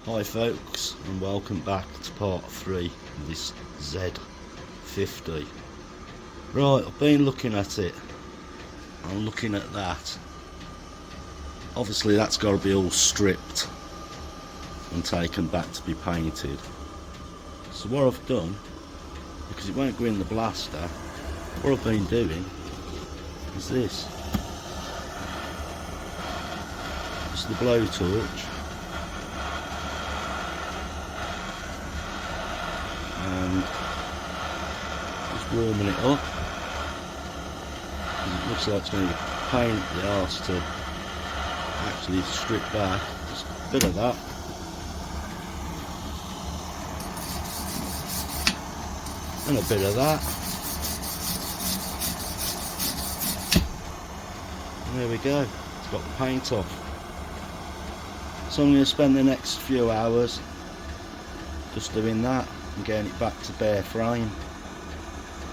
Hi folks, and welcome back to part 3 of this Z50. Right, I've been looking at it. I'm looking at that. Obviously that's got to be all stripped and taken back to be painted. So what I've done, because it won't go in the blaster, what I've been doing is this. It's the blowtorch. And just warming it up. It looks like it's going to pain the arse to actually strip back. Just a bit of that. And a bit of that. And there we go. It's got the paint off. So I'm going to spend the next few hours just doing that and getting it back to bare frame.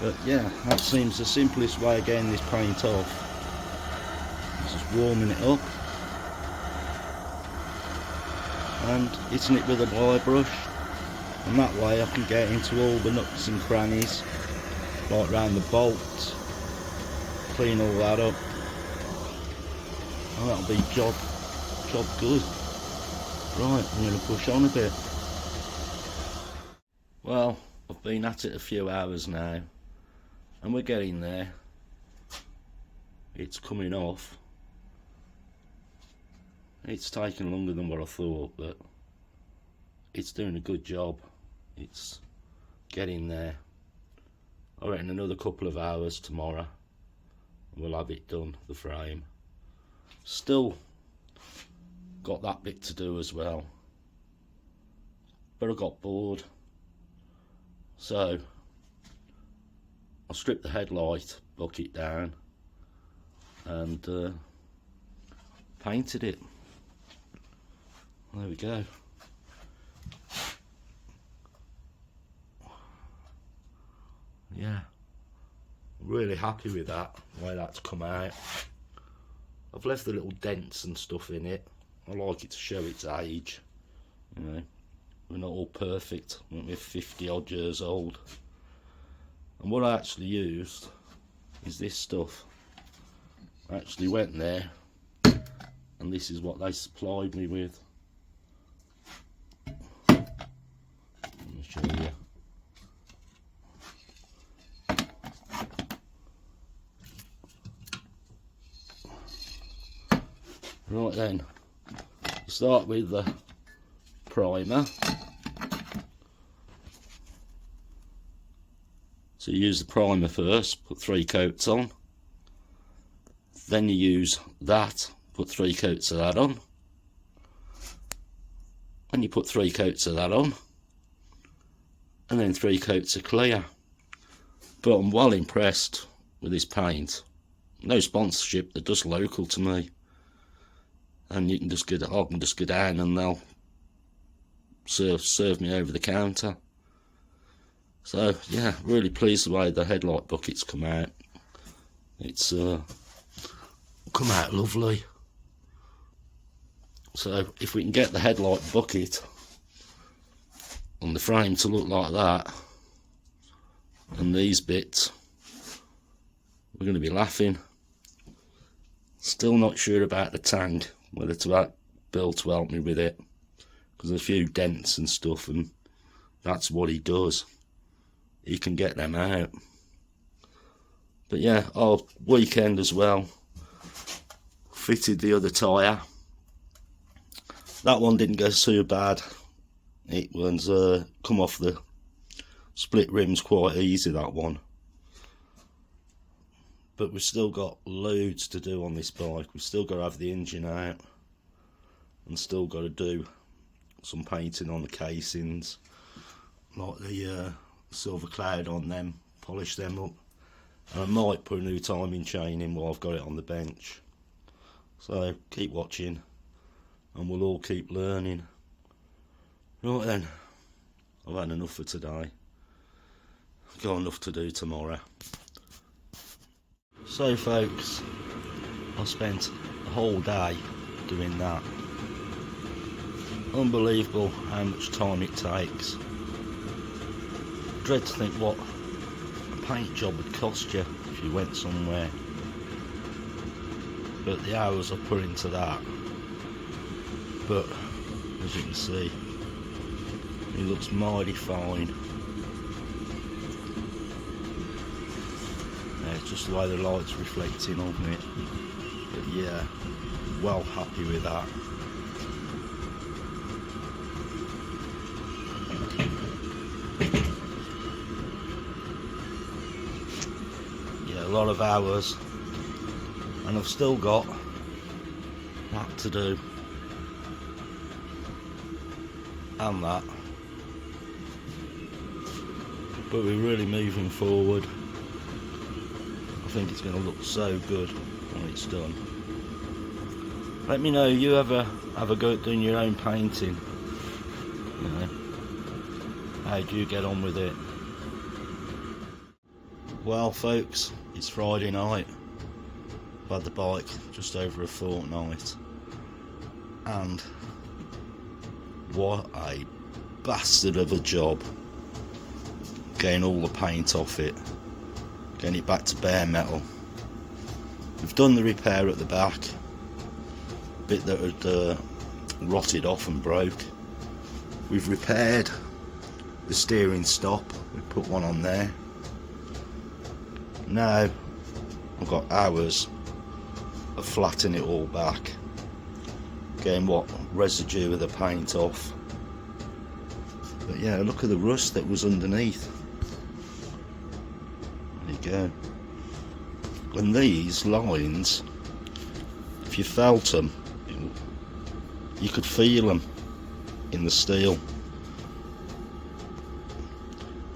But yeah, that seems the simplest way of getting this paint off. It's just warming it up and hitting it with a wire brush, and that way I can get into all the nooks and crannies, like around the bolts, clean all that up, and that'll be job good. Right, I'm going to push on a bit. Well, I've been at it a few hours now, and we're getting there. It's coming off. It's taken longer than what I thought, but it's doing a good job. It's getting there. I reckon another couple of hours tomorrow, and we'll have it done, the frame. Still got that bit to do as well, but I got bored. So I stripped the headlight bucket down and painted it. There we go. Yeah, really happy with that, the way that's come out. I've left the little dents and stuff in it. I like it to show its age, you know. We're not all perfect, we're 50 odd years old. And what I actually used is this stuff. I actually went there and this is what they supplied me with. Let me show you. Right then, start with the primer. So you use the primer first, put 3 coats on. Then you use that, put 3 coats of that on. And you put 3 coats of that on. And then 3 coats of clear. But I'm well impressed with this paint. No sponsorship, they're just local to me. And you can just I can just go down and they'll serve me over the counter. So yeah, really pleased the way the headlight bucket's come out. It's come out lovely. So if we can get the headlight bucket on the frame to look like that, and these bits, we're going to be laughing. Still not sure about the tank, whether to ask Bill to help me with it, because there's a few dents and stuff, and that's what he does. He can get them out. But yeah, our weekend as well, fitted the other tyre. That one didn't go too bad. It was come off the split rims quite easy, that one. But we've still got loads to do on this bike. We've still got to have the engine out and still got to do some painting on the casings, like the silver cloud on them, polish them up, and I might put a new timing chain in while I've got it on the bench. So keep watching and we'll all keep learning. Right then, I've had enough for today. I've got enough to do tomorrow. So folks, I spent the whole day doing that. unbelievable how much time it takes. Dread to think what a paint job would cost you if you went somewhere, but the hours I put into that. But as you can see, it looks mighty fine. Yeah, it's just the way the light's reflecting on it. But yeah, well happy with that. Yeah, a lot of hours, and I've still got that to do, and that, but we're really moving forward. I think it's going to look so good when it's done. Let me know, you ever have a go at doing your own painting? You know, how do you get on with it? Well folks, it's Friday night. I've had the bike just over a fortnight, and what a bastard of a job getting all the paint off it, getting it back to bare metal. We've done the repair at the back, bit that had rotted off and broke. We've repaired the steering stop, we put one on there. Now I've got hours of flattening it all back, getting what residue of the paint off. But yeah, look at the rust that was underneath. There you go. And these lines, if you felt them, you could feel them in the steel.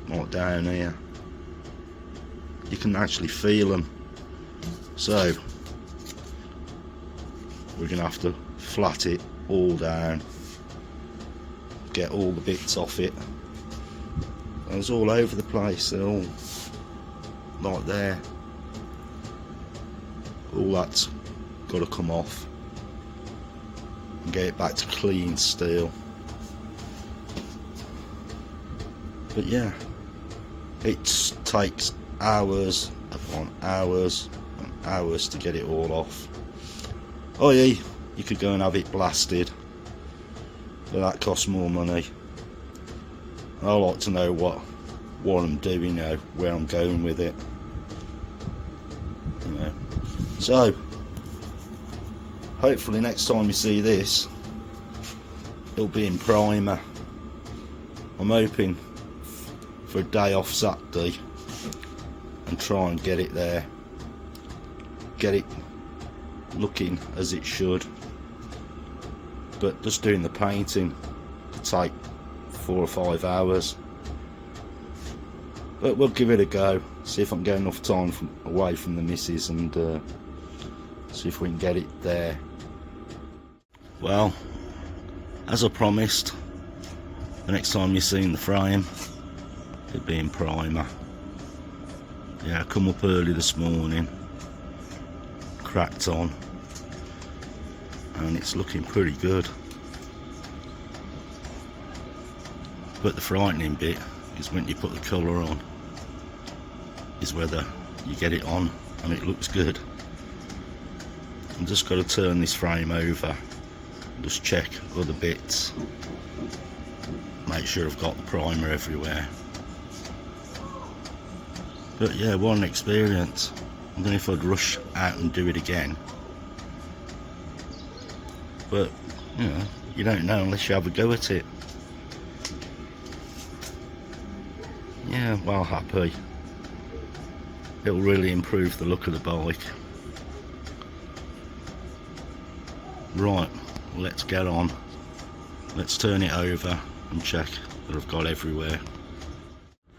Not down here. You can actually feel them. So we're going to have to flat it all down, get all the bits off it. And it's all over the place, they're all like there. All that's got to come off and get it back to clean steel. But yeah, it takes hours upon hours and hours to get it all off. Oh yeah, you could go and have it blasted, but that costs more money. I like to know what I'm doing, you know, where I'm going with it, you know. So hopefully next time you see this, it'll be in primer. I'm hoping for a day off Saturday and try and get it there, get it looking as it should. But just doing the painting could take 4 or 5 hours. But we'll give it a go, see if I can get enough time away from the missus, and see if we can get it there. Well, as I promised, the next time you've seen the frame, it'll be in primer. Yeah, I come up early this morning, cracked on, and it's looking pretty good. But the frightening bit is when you put the colour on, is whether you get it on and it looks good. I've just got to turn this frame over, just check other bits, make sure I've got the primer everywhere. But yeah, what an experience. I don't know if I'd rush out and do it again, but you know, you don't know unless you have a go at it. Yeah, well happy. It'll really improve the look of the bike. Right, let's get on. Let's turn it over and check that I've got everywhere.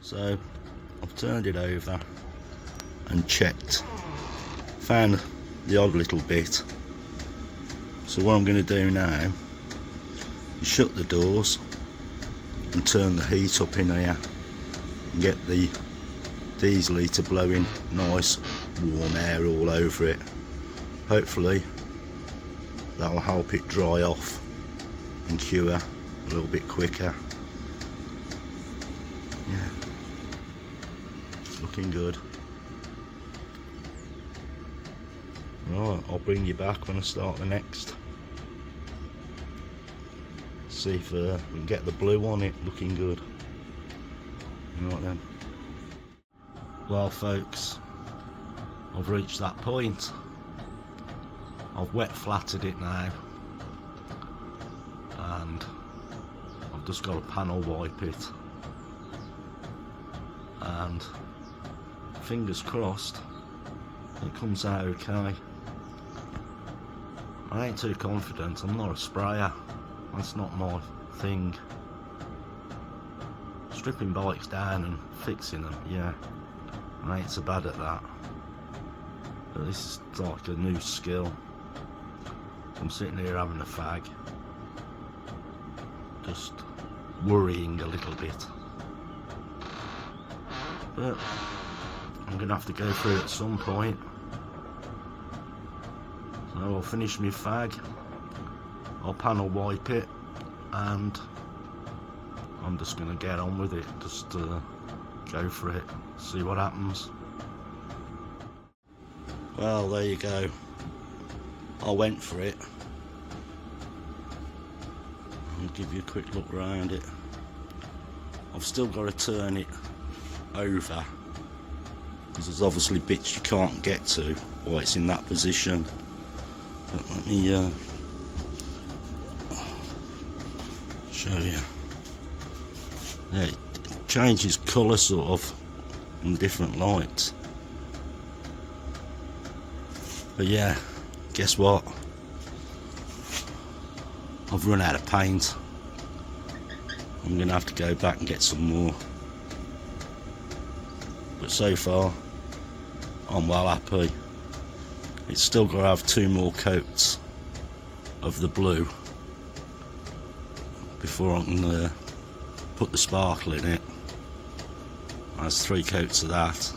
So I've turned it over and checked, found the odd little bit. So what I'm going to do now is shut the doors and turn the heat up in here and get the diesel heater blowing nice warm air all over it. Hopefully that'll help it dry off and cure. a little bit quicker. Yeah, looking good. Right, I'll bring you back when I start the next. See if we can get the blue on it, looking good. Right then. Well folks, I've reached that point. I've wet flattered it now, and I've just got to panel wipe it, and fingers crossed it comes out okay. I ain't too confident, I'm not a sprayer, that's not my thing. Stripping bikes down and fixing them, yeah, I ain't so bad at that, but this is like a new skill. I'm sitting here having a fag, just worrying a little bit, but I'm going to have to go through it at some point. So I'll finish my fag, I'll panel wipe it, and I'm just going to get on with it, just go for it, see what happens. Well, there you go. I went for it. I'll give you a quick look around it. I've still got to turn it over because there's obviously bits you can't get to while it's in that position. But let me show you. Yeah, it changes colour sort of in different lights. But yeah, guess what? I've run out of paint. I'm going to have to go back and get some more. But so far, I'm well happy. It's still got to have 2 more coats of the blue before I can put the sparkle in it. That's 3 coats of that,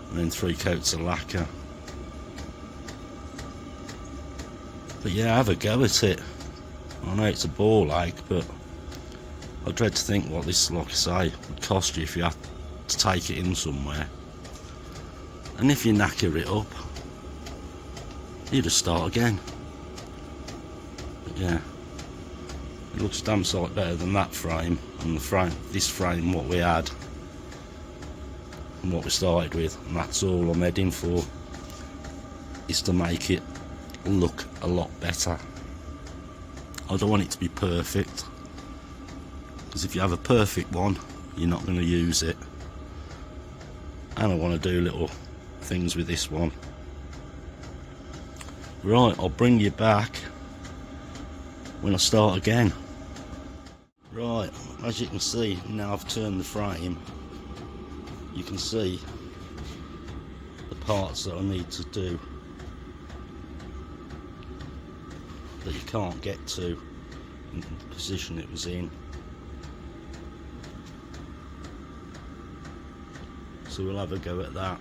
and then 3 coats of lacquer. But yeah, have a go at it. I know it's a ball ache, but I dread to think what this, like I say, would cost you if you have to take it in somewhere. And if you knacker it up, you just start again. But yeah, it looks damn sight better than that frame, and this frame what we had and what we started with, and that's all I'm heading for, is to make it look a lot better. I don't want it to be perfect, because if you have a perfect one, you're not going to use it. And I want to do little things with this one. Right, I'll bring you back when I start again. Right, as you can see, now I've turned the frame, you can see the parts that I need to do that you can't get to in the position it was in. So we'll have a go at that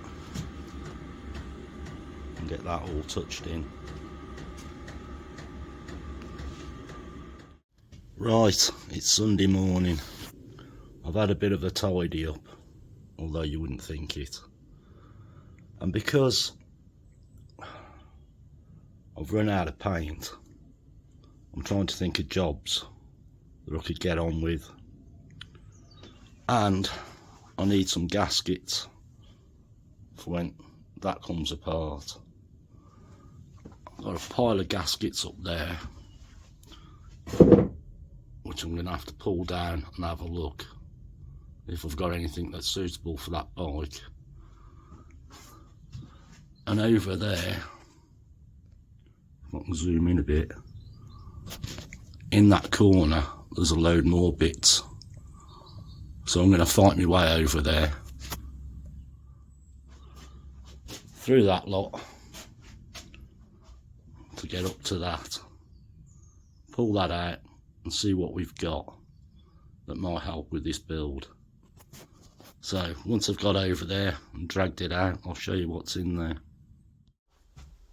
and get that all touched in. Right, it's Sunday morning. I've had a bit of a tidy up, although you wouldn't think it. And because I've run out of paint, I'm trying to think of jobs that I could get on with. And I need some gaskets for when that comes apart. I've got a pile of gaskets up there, which I'm going to have to pull down and have a look if I've got anything that's suitable for that bike. And over there, if I can zoom in a bit, in that corner there's a load more bits, so I'm going to fight my way over there through that lot to get up to that, pull that out and see what we've got that might help with this build. So once I've got over there and dragged it out, I'll show you what's in there.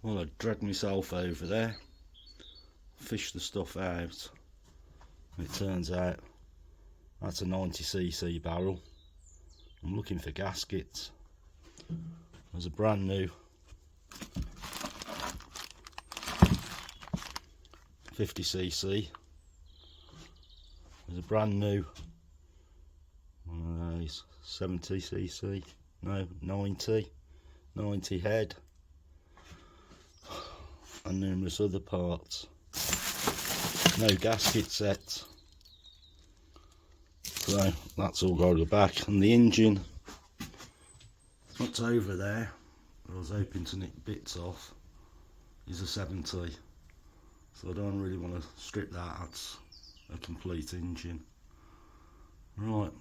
Well, I dragged myself over there, fished the stuff out, It turns out that's a 90cc barrel. I'm looking for gaskets. There's a brand new 50cc. There's a brand new 70cc. No, 90 head, and numerous other parts. No gasket sets. So that's all got to go back. And the engine, what's over there, I was hoping to nick bits off, is a 70. So I don't really want to strip that. That's a complete engine. Right,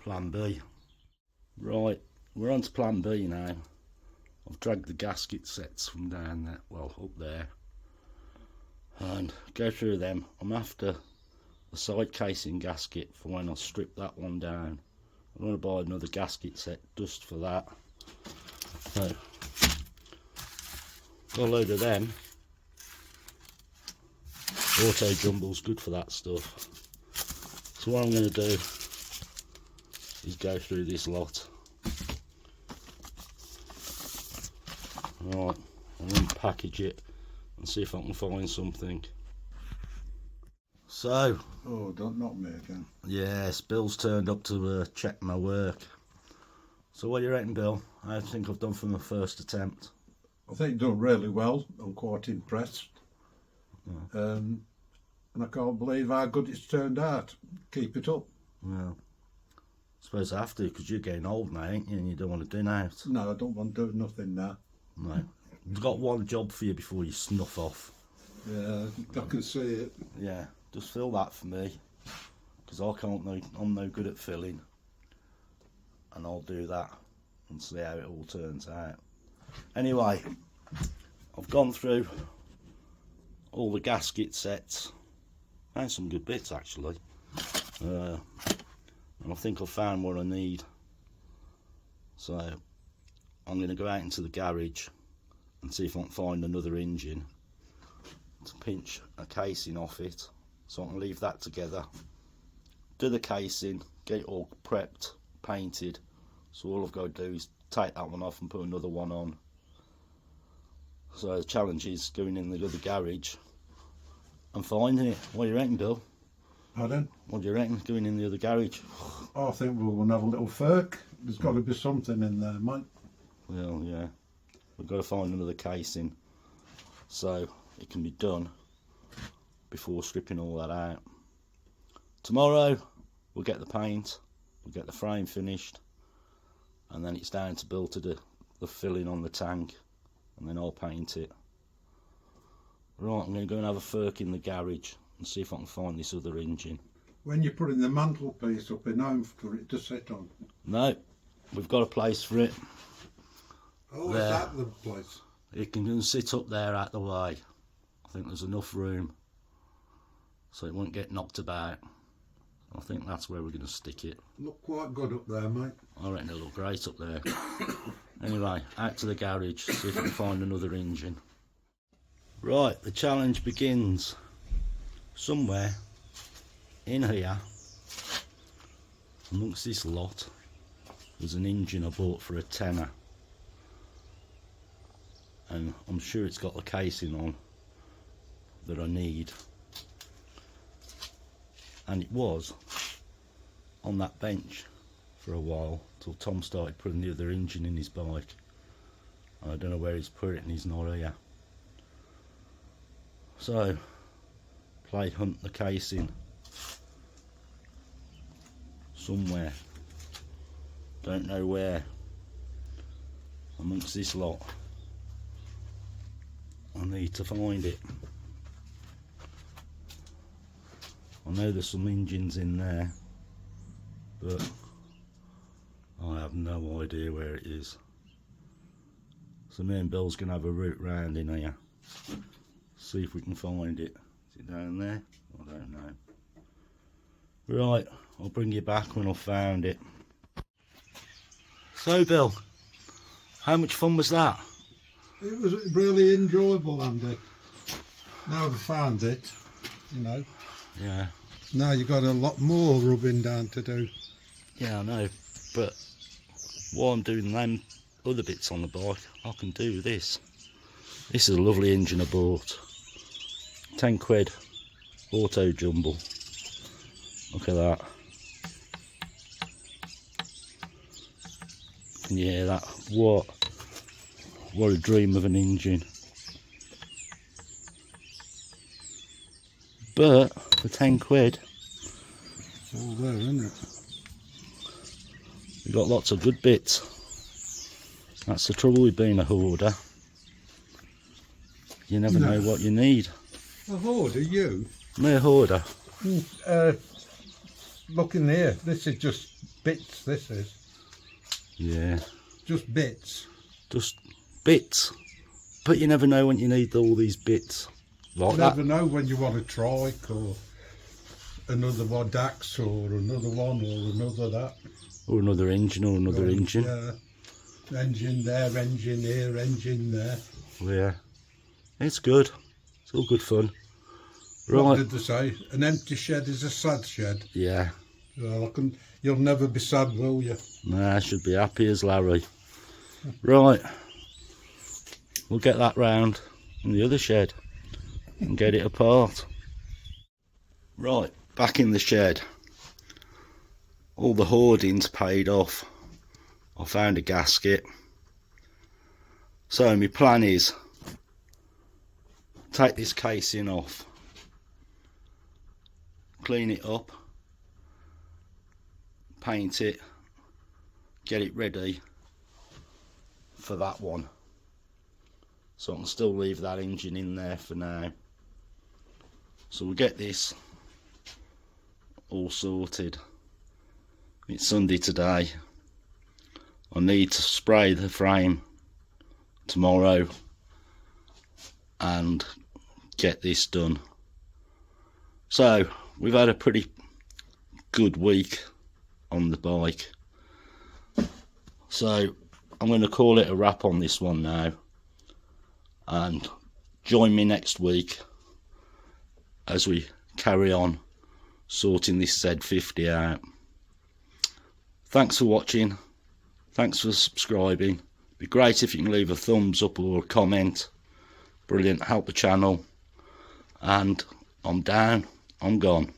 plan B. Right, we're on to plan B now. I've dragged the gasket sets from down there, well, up there, and go through them. I'm after the side casing gasket for when I strip that one down. I'm going to buy another gasket set just for that. So, got a load of them. Auto jumble's good for that stuff. So what I'm going to do is go through this lot. Right, I'm going to package it and see if I can find something. So, oh, don't knock me again. Yes, Bill's turned up to check my work. So what do you reckon, Bill? I think I've done from the first attempt. I think you've done really well. I'm quite impressed. Yeah. And I can't believe how good it's turned out. Keep it up. Well, I suppose I have to, because you're getting old now, ain't you? And you don't want to do out. No, I don't want to do nothing now. No. I've got one job for you before you snuff off. Yeah, I can see it. Yeah, just fill that for me, because I'm no good at filling. And I'll do that and see how it all turns out. Anyway, I've gone through all the gasket sets. Found some good bits actually. And I think I've found what I need. So I'm going to go out into the garage and see if I can find another engine to pinch a casing off it, so I can leave that together, do the casing, get it all prepped, painted. So all I've got to do is take that one off and put another one on. So the challenge is going in the other garage and finding it. What do you reckon, Bill? Pardon? What do you reckon, going in the other garage? I think we're going to have a little furk. There's got to be something in there, mate. Well, yeah. We've got to find another casing so it can be done before stripping all that out. Tomorrow we'll get the paint, we'll get the frame finished, and then it's down to Bill to do the filling on the tank, and then I'll paint it. Right, I'm going to go and have a furk in the garage and see if I can find this other engine. When you're putting the mantelpiece up in home for it to sit on? No, we've got a place for it. Oh, there. Is that the place? It can sit up there out the way. I think there's enough room so it won't get knocked about. I think that's where we're going to stick it. Look quite good up there, mate. I reckon it'll look great up there. Anyway, out to the garage, see if we can find another engine. Right, the challenge begins. Somewhere in here, amongst this lot, there's an engine I bought for a tenner. And I'm sure it's got the casing on that I need. And it was on that bench for a while till Tom started putting the other engine in his bike. I don't know where he's put it and he's not here. So, played hunt the casing somewhere. Don't know where. Amongst this lot. I need to find it. I know there's some engines in there, but I have no idea where it is. So me and Bill's going to have a route round in here, see if we can find it. Is it down there? I don't know. Right, I'll bring you back when I've found it. So Bill, how much fun was that? It was really enjoyable, Andy. Now I've found it, you know. Yeah. Now you've got a lot more rubbing down to do. Yeah, I know, but while I'm doing them other bits on the bike, I can do this. This is a lovely engine I bought. 10 quid, auto jumble. Look at that. Can you hear that? What a dream of an engine. But for 10 quid, it's all there, isn't it? You've got lots of good bits. That's the trouble with being a hoarder. You never know what you need. A hoarder, you? Me a hoarder? Look in here. This is just bits, this is. Yeah. Just bits. Just bits. But you never know when you need all these bits. Like You never know when you want a trike or another one Dax or another one or another that. Or another engine or another engine. Yeah. Engine there, engine here, engine there. Yeah. It's good. It's all good fun. What Right. did they say? An empty shed is a sad shed. Yeah. Well, you'll never be sad, will you? Nah, I should be happy as Larry. Right. We'll get that round in the other shed and get it apart. Right, back in the shed. All the hoarding's paid off. I found a gasket. So my plan is take this casing off, clean it up, paint it, get it ready for that one. So I can still leave that engine in there for now. So we'll get this all sorted. It's Sunday today. I need to spray the frame tomorrow and get this done. So we've had a pretty good week on the bike. So I'm going to call it a wrap on this one now, and join me next week as we carry on sorting this Z50 out. Thanks for watching. Thanks for subscribing. It'd be great if you can leave a thumbs up or a comment. Brilliant, help the channel. And I'm down, I'm gone.